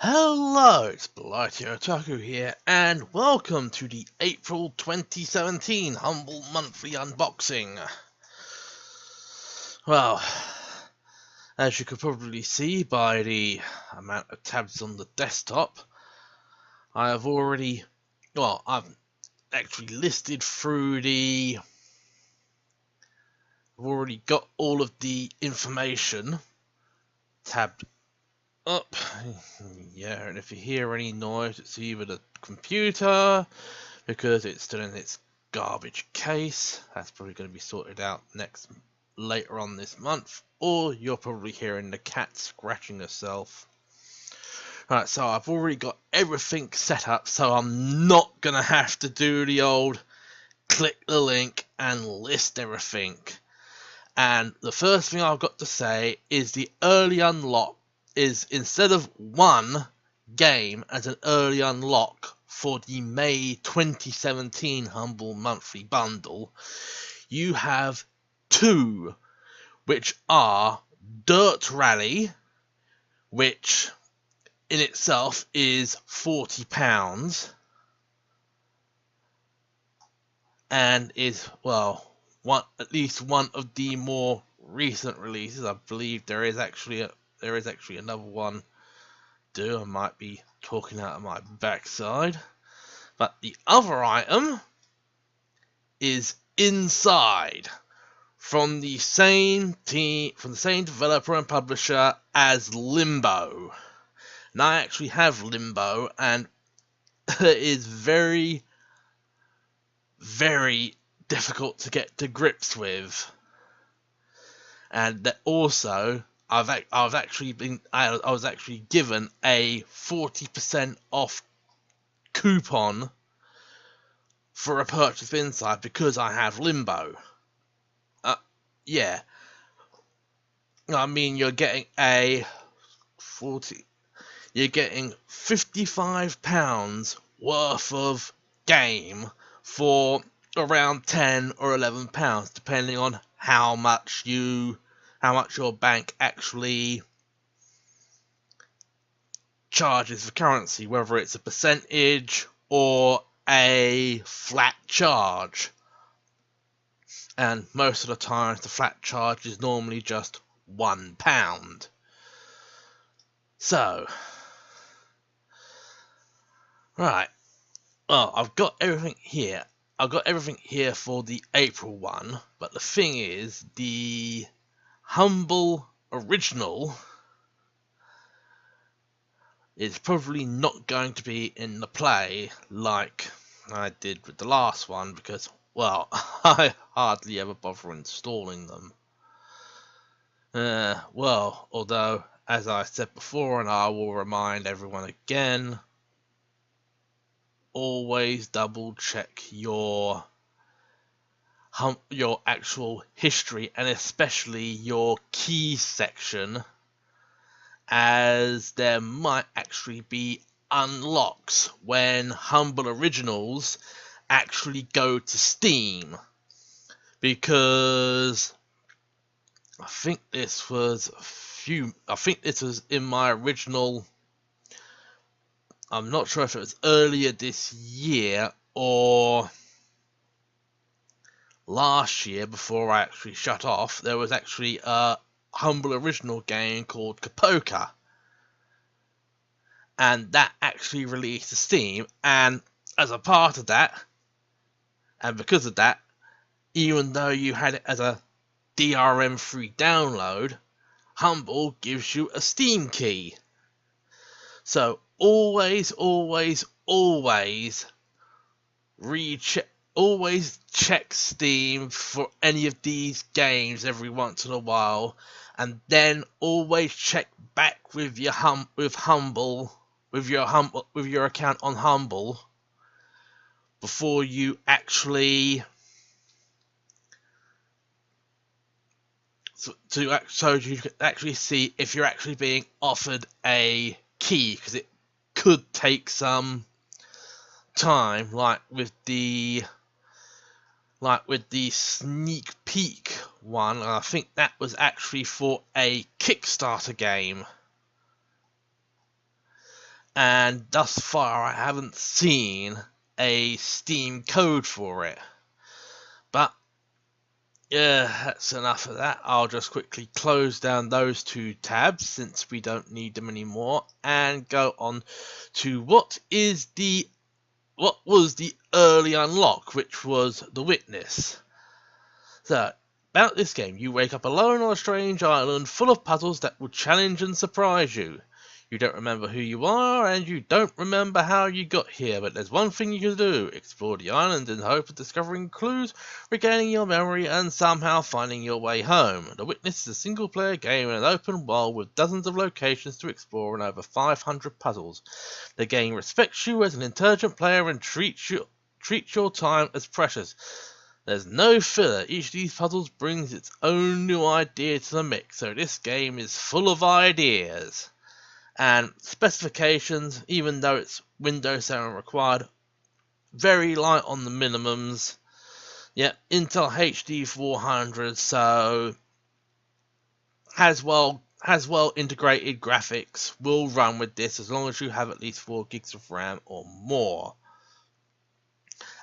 Hello, it's Blighty Otaku here, and welcome to the April 2017 Humble Monthly Unboxing. Well, as you could probably see by the amount of tabs on the desktop, I've actually listed through I've already got all of the information tabbed up. Yeah, and if you hear any noise, it's either the computer because it's still in its garbage case. That's probably going to be sorted out later on this month, or you're probably hearing the cat scratching herself. Right, so I've already got everything set up, so I'm not going to have to do the old click the link and list everything. And the first thing I've got to say is the early unlock is, instead of one game as an early unlock for the May 2017 Humble Monthly Bundle, you have two, which are Dirt Rally, which in itself is £40, and is, well, at least one of the more recent releases. I believe there is actually another one. I might be talking out of my backside. But the other item is Inside, from the same team, from the same developer and publisher as Limbo. And I actually have Limbo, and it is very, very difficult to get to grips with. And that also, I was actually given a 40% off coupon for a purchase of Inside because I have Limbo. Yeah, I mean, you're getting £55 worth of game for around £10 or £11, depending on how much your bank actually charges for currency, whether it's a percentage or a flat charge. And most of the time the flat charge is normally just £1. So, right, well, I've got everything here. I've got everything here for the April one, but the thing is, the Humble Original is probably not going to be in the play like I did with the last one, because, well, I hardly ever bother installing them. Well, although, as I said before, and I will remind everyone again, always double check your actual history, and especially your keys section, as there might actually be unlocks when Humble Originals actually go to Steam, because I think this was in my original. I'm not sure if it was earlier this year or last year before I actually shut off. There was actually a Humble Original game called Capoca, and that actually released to Steam, and as a part of that, and because of that, even though you had it as a DRM-free download, Humble gives you a Steam key. So always check Steam for any of these games every once in a while, and then always check back with your account on Humble before you actually so you can actually see if you're actually being offered a key, because it could take some time, like with the sneak peek one. I think that was actually for a Kickstarter game, and thus far I haven't seen a Steam code for it. But yeah, that's enough of that. I'll just quickly close down those two tabs since we don't need them anymore, and go on to what was the early unlock, which was The Witness. So, about this game, you wake up alone on a strange island full of puzzles that will challenge and surprise you. You don't remember who you are, and you don't remember how you got here, but there's one thing you can do: explore the island in hope of discovering clues, regaining your memory, and somehow finding your way home. The Witness is a single-player game in an open world with dozens of locations to explore and over 500 puzzles. The game respects you as an intelligent player and treats your time as precious. There's no filler. Each of these puzzles brings its own new idea to the mix, so this game is full of ideas. And specifications, even though it's Windows 7 required, very light on the minimums. Yeah, Intel HD 400, so has well integrated graphics, will run with this as long as you have at least 4 gigs of RAM or more.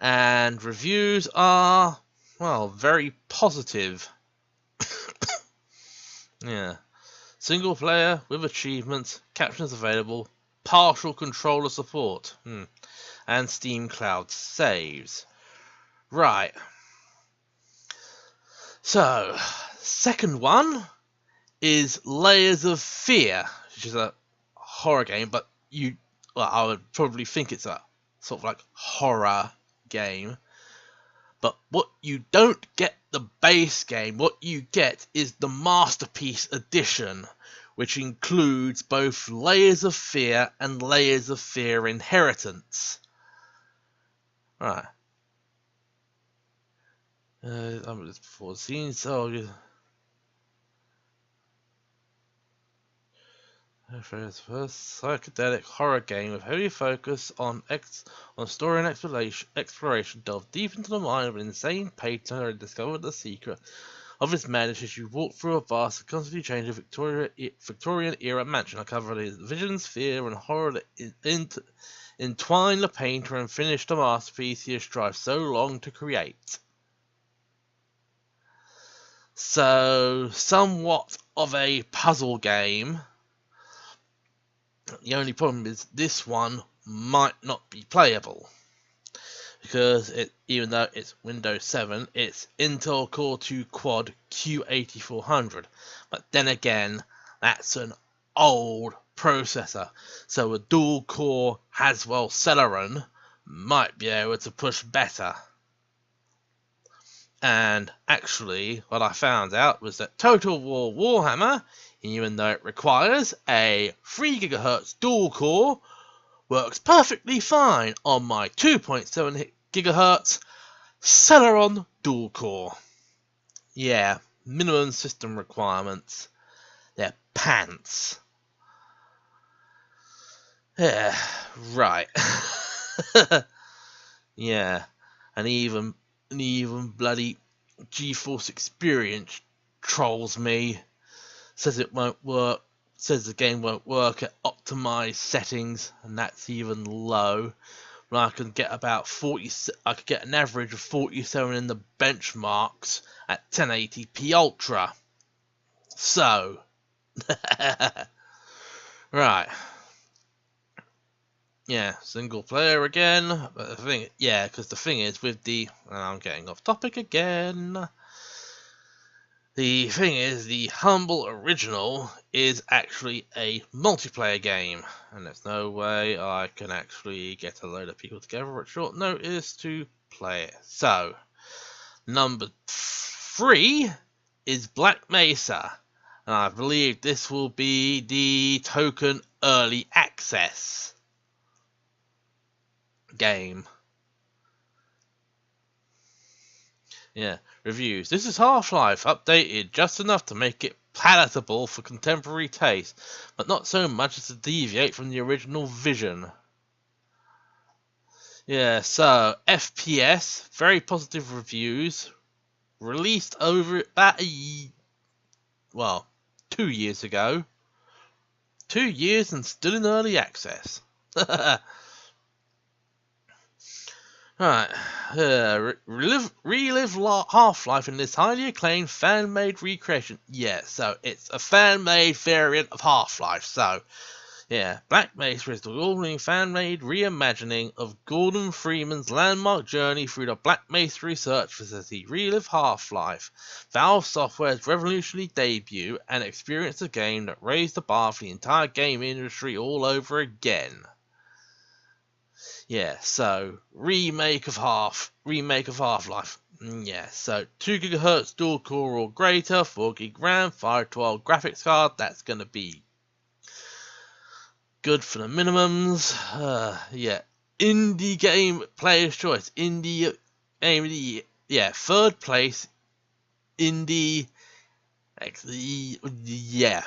And reviews are, well, very positive. Yeah. Single player with achievements, captions available, partial controller support, and Steam Cloud saves. Right. So, second one is Layers of Fear, which is a horror game, but I would probably think it's a sort of like horror game. But what you don't get the base game, what you get is the Masterpiece Edition, which includes both Layers of Fear and Layers of Fear Inheritance. Right. I'm just before scenes, so first psychedelic horror game with heavy focus on story and exploration. Delve deep into the mind of an insane painter and discover the secret of his madness as you walk through a vast and constantly changing Victorian era mansion. Uncover the visions, fear, and horror that entwine the painter and finish the masterpiece he has strived so long to create. So, somewhat of a puzzle game. The only problem is this one might not be playable, because even though it's Windows 7, it's Intel Core 2 Quad Q8400. But then again, that's an old processor, so a dual-core Haswell Celeron might be able to push better. And actually, what I found out was that Total War Warhammer, even though it requires a 3 GHz dual core, works perfectly fine on my 2.7 GHz Celeron dual core. Yeah, minimum system requirements. They're pants. Yeah, right. Yeah, and even bloody GeForce Experience trolls me. Says it won't work. Says the game won't work at optimized settings, and that's even low. When I can get about 40. I could get an average of 47 in the benchmarks at 1080p Ultra. So, right. Yeah, single player again. But because the thing is with and I'm getting off topic again. The thing is, the Humble Original is actually a multiplayer game, and there's no way I can actually get a load of people together at short notice to play it. So, number 3 is Black Mesa, and I believe this will be the token early access game. Yeah, reviews. This is Half-Life, updated just enough to make it palatable for contemporary taste, but not so much as to deviate from the original vision. Yeah, so, FPS, very positive reviews, released over about 2 years ago. 2 years and still in early access. Right, relive Half-Life in this highly acclaimed fan-made recreation. Yeah, so it's a fan-made variant of Half-Life. So, yeah, Black Mesa is the award-winning fan-made reimagining of Gordon Freeman's landmark journey through the Black Mesa Research Facility. Relive Half-Life, Valve Software's revolutionary debut, and experience a game that raised the bar for the entire game industry all over again. Yeah, so remake of Half-Life. Yeah, so 2 GHz dual core or greater, 4 GB RAM, 512 graphics card. That's gonna be good for the minimums. Yeah, indie game player's choice. Indie game of the year. Yeah, third place. Indie. Actually, yeah.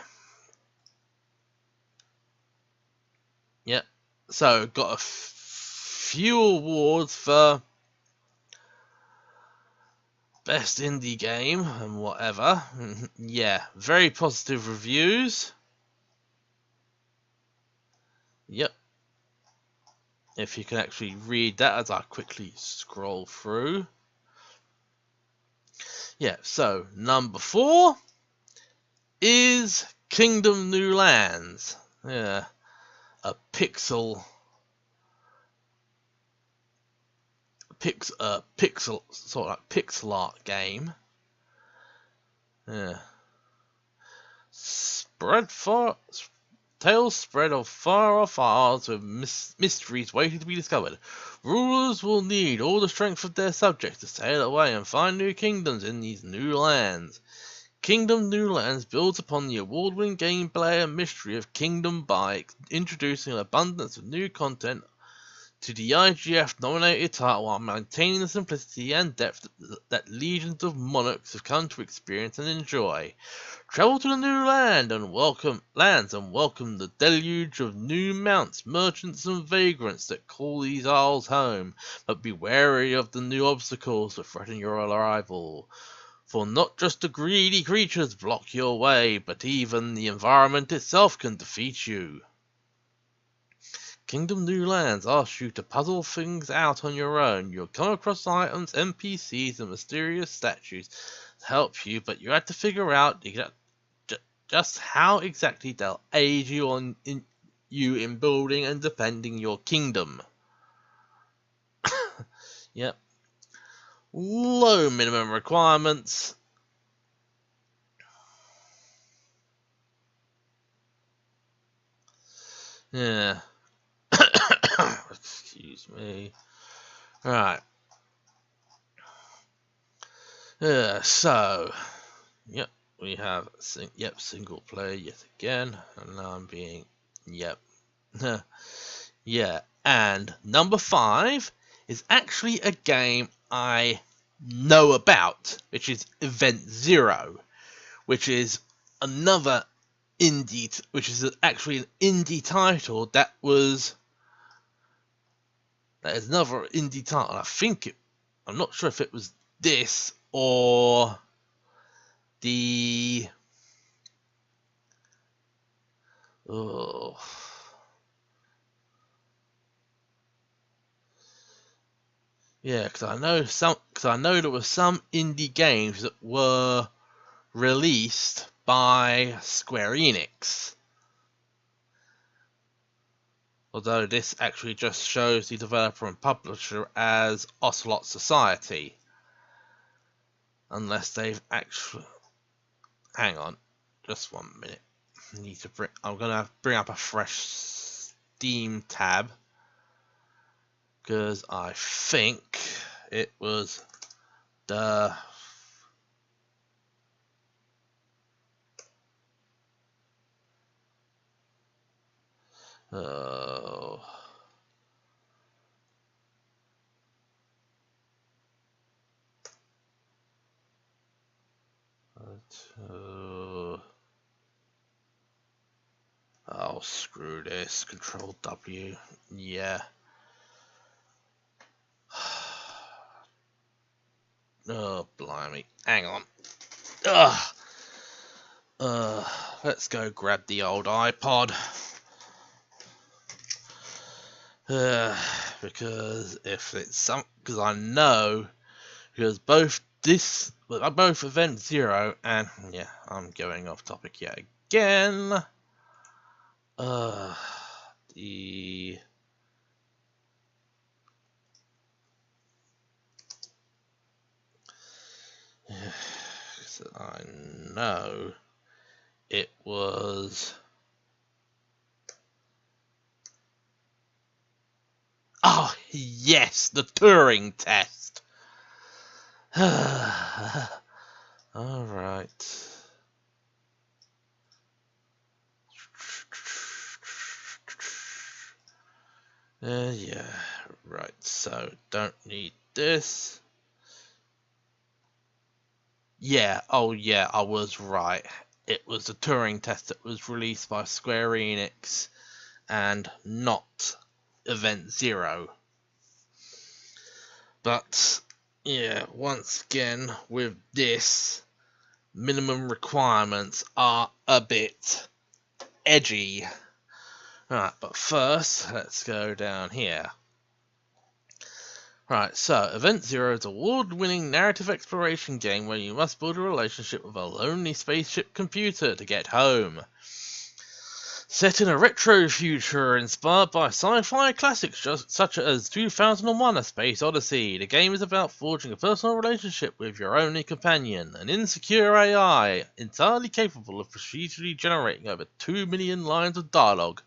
Yeah. So got a few awards for best indie game and whatever. Yeah, very positive reviews. Yep. If you can actually read that as I quickly scroll through. Yeah, so number 4 is Kingdom New Lands. Yeah, a pixel sort of like pixel art game. Yeah. Tales spread of far-off isles with mysteries waiting to be discovered. Rulers will need all the strength of their subjects to sail away and find new kingdoms in these new lands. Kingdom New Lands builds upon the award-winning gameplay and mystery of Kingdom by introducing an abundance of new content to the IGF-nominated title while maintaining the simplicity and depth that legions of monarchs have come to experience and enjoy. Travel to the new lands and welcome the deluge of new mounts, merchants, and vagrants that call these isles home. But be wary of the new obstacles that threaten your arrival. For not just the greedy creatures block your way, but even the environment itself can defeat you. Kingdom New Lands asks you to puzzle things out on your own. You'll come across items, NPCs, and mysterious statues to help you, but you have to figure out just how exactly they'll aid you in building and defending your kingdom. Yep. Low minimum requirements. Yeah. Excuse me. Right. So, yep, we have single player yet again, and now I'm being yeah. And number 5 is actually a game I know about, which is Event Zero, which is another actually an indie title that is another indie title. I'm not sure if it was this or the yeah, because I know there were some indie games that were released by Square Enix. Although this actually just shows the developer and publisher as Ocelot Society. Unless they've actually... Hang on, just 1 minute. I'm gonna bring up a fresh Steam tab. Because I think it was the... oh, screw this. Control W. Yeah. Oh, blimey. Hang on. Let's go grab the old iPod. Because if it's some, because I know, because both Event Zero and yeah, I'm going off topic yet again. The so I know it was. Oh yes, the Turing test. All right. Yeah, right. So don't need this. Yeah, oh yeah, I was right. It was the Turing test that was released by Square Enix and not Event Zero. But yeah, once again, with this, minimum requirements are a bit edgy. Right, but first, let's go down here. Right, so Event Zero is an award-winning narrative exploration game where you must build a relationship with a lonely spaceship computer to get home. Set in a retro future inspired by sci-fi classics such as 2001: A Space Odyssey, the game is about forging a personal relationship with your only companion, an insecure AI entirely capable of procedurally generating over 2 million lines of dialogue.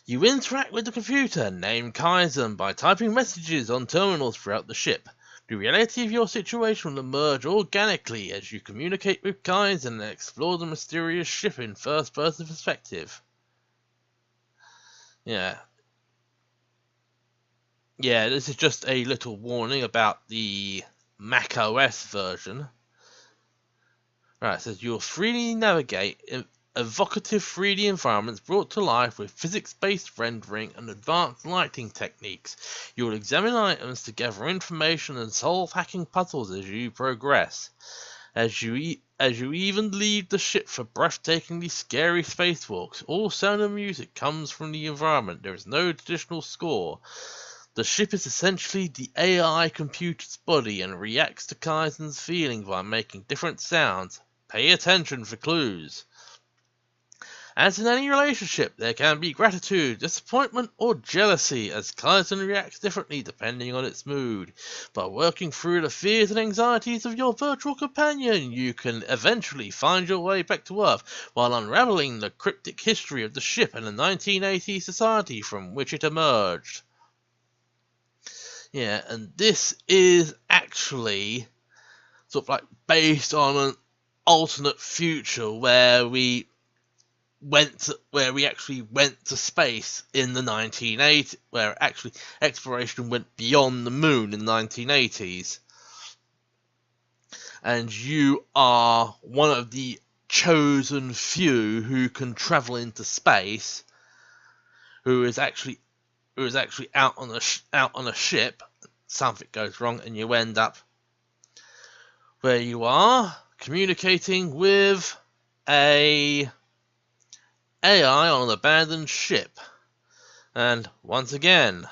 You interact with the computer, named Kaizen, by typing messages on terminals throughout the ship. The reality of your situation will emerge organically as you communicate with Kaizen and explore the mysterious ship in first-person perspective. Yeah. Yeah, this is just a little warning about the macOS version. Right, it says you'll freely navigate evocative 3D environments brought to life with physics-based rendering and advanced lighting techniques. You will examine items to gather information and solve hacking puzzles as you progress. As you even leave the ship for breathtakingly scary spacewalks, all sound and music comes from the environment. There is no traditional score. The ship is essentially the AI computer's body and reacts to Kaizen's feeling by making different sounds. Pay attention for clues. As in any relationship, there can be gratitude, disappointment, or jealousy, as Kaizen reacts differently depending on its mood. By working through the fears and anxieties of your virtual companion, you can eventually find your way back to Earth while unraveling the cryptic history of the ship and the 1980s society from which it emerged. Yeah, and this is actually sort of like based on an alternate future where we actually went to space in the 1980s, where actually exploration went beyond the moon in the 1980s. And you are one of the chosen few who can travel into space, who is actually out on a ship. Something goes wrong and you end up where you are communicating with a AI on an abandoned ship. And once again,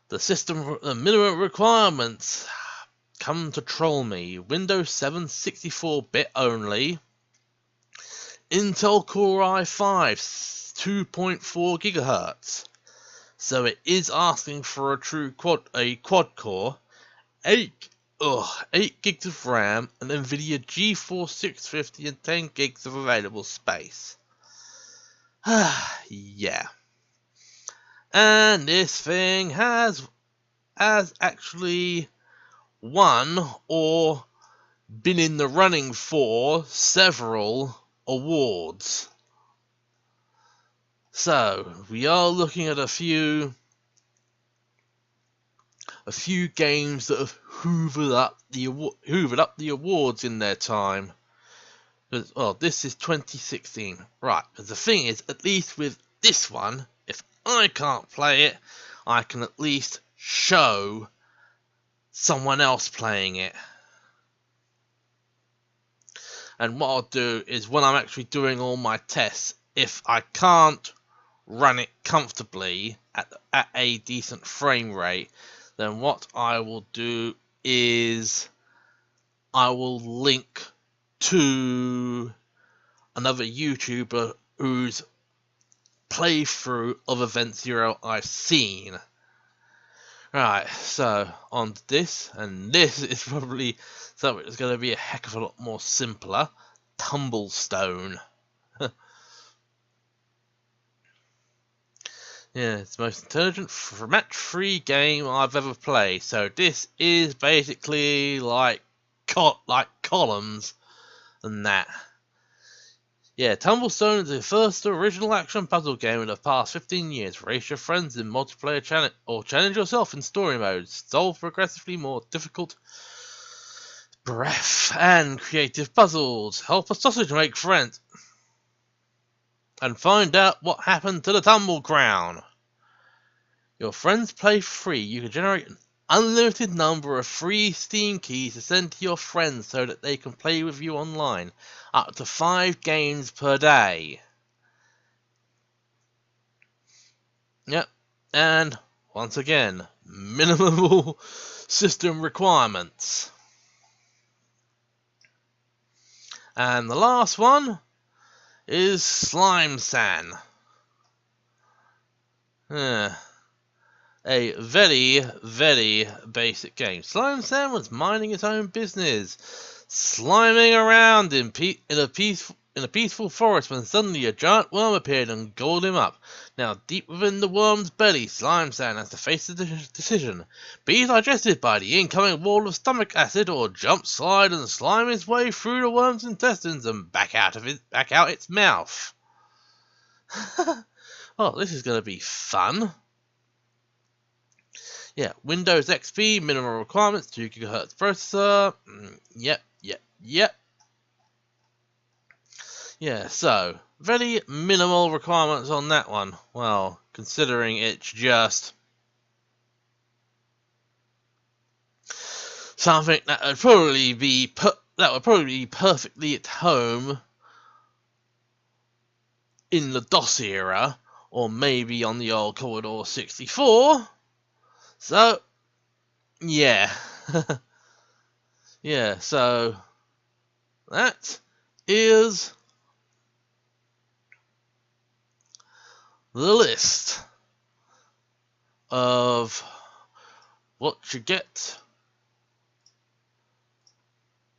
the minimum requirements come to troll me. Windows 7 64-bit only. Intel Core i5 2.4 GHz. So it is asking for a true quad core, 8 gigs of RAM, and NVIDIA GeForce 650 and 10 gigs of available space. Yeah. And this thing has actually won or been in the running for several awards. So we are looking at a few games that have hoovered up the awards in their time. Well, this is 2016, right? Because the thing is, at least with this one, if I can't play it, I can at least show someone else playing it. And what I'll do is when I'm actually doing all my tests, if I can't run it comfortably at a decent frame rate, then what I will do is I will link to another YouTuber whose playthrough of Event Zero I've seen. Right, so on to this, and this is probably something that's going to be a heck of a lot more simpler. Tumblestone. Yeah, it's the most intelligent match-free game I've ever played. So this is basically like columns and that. Yeah, Tumblestone is the first original action puzzle game in the past 15 years. Race your friends in multiplayer challenge or challenge yourself in story modes. Solve progressively more difficult breath and creative puzzles. Help a sausage make friends. And find out what happened to the Tumble Crown. Your friends play free. You can generate an unlimited number of free Steam keys to send to your friends so that they can play with you online. Up to 5 games per day. Yep. And once again, minimal system requirements. And the last one is Slime San. A very, very basic game. Slime San was minding his own business, sliming around in a peaceful forest when suddenly a giant worm appeared and gobbled him up. Now, deep within the worm's belly, Slime San has to face the decision: be digested by the incoming wall of stomach acid, or jump, slide, and slime his way through the worm's intestines and back out its mouth. Oh, this is going to be fun. Yeah, Windows XP, minimal requirements, 2 GHz processor. Yep. Yeah, so, very minimal requirements on that one. Well, considering it's just something that would probably be perfectly at home in the DOS era, or maybe on the old Commodore 64. So, yeah. Yeah, so that is the list of what you get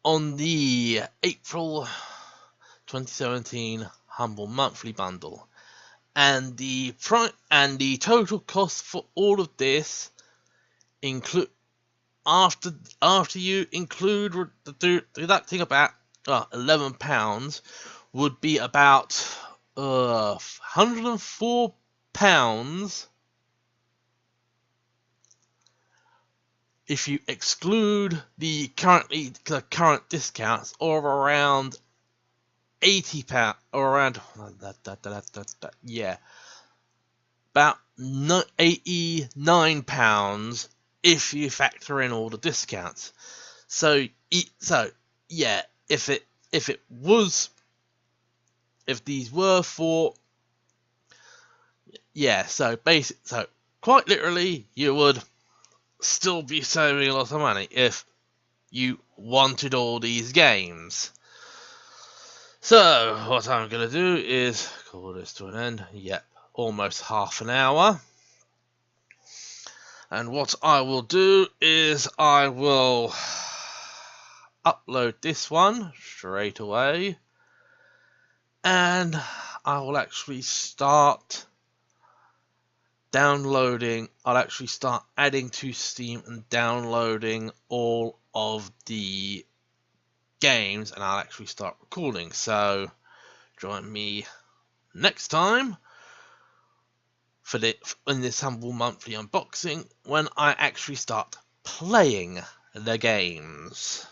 on the April 2017 Humble Monthly Bundle. And the total cost for all of this, after you include deducting about £11, would be about £104 if you exclude the current discounts, or around £80, or around about £89 if you factor in all the discounts. So yeah, if these were for, yeah, so quite literally you would still be saving a lot of money if you wanted all these games. So what I'm going to do is call this to an end. Yep, almost half an hour. And what I will do is I will upload this one straight away, and I will actually start downloading. I'll actually start adding to Steam and downloading all of the games, and I'll actually start recording. So join me next time in this Humble Monthly unboxing, when I actually start playing the games.